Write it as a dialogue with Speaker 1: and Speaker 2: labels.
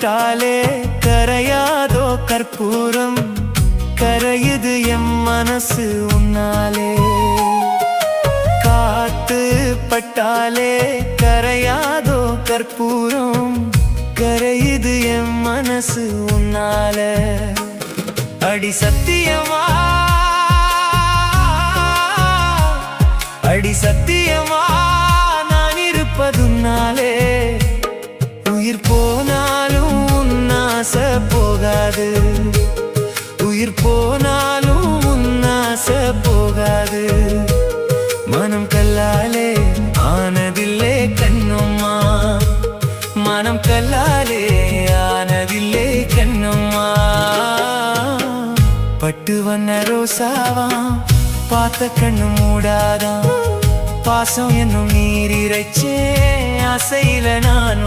Speaker 1: பட்டாலே கரையாதோ கற்பூரம் கரையுது எம் மனசு உன்னாலே காத்து பட்டாலே கரையாதோ கற்பூரம் கரையுது எம் மனசு உன்னால அடி சத்தியமா அடி சத்தியமா நான் இருப்பதுன்னாலே உயிர் போனாலும் உன்னாச போகாது உயிர் போனாலும் உன்னாச போகாது மனம் கல்லாலே ஆனதில்லே கண்ணும்மா மனம் கல்லாலே ஆனதில்லே கண்ணும்மா பட்டு வண்ண ரோசாவா பார்த்த கண்ணு மூடாதான் பாசம் என்னும் நீர் இறைச்சே ஆசையில நான்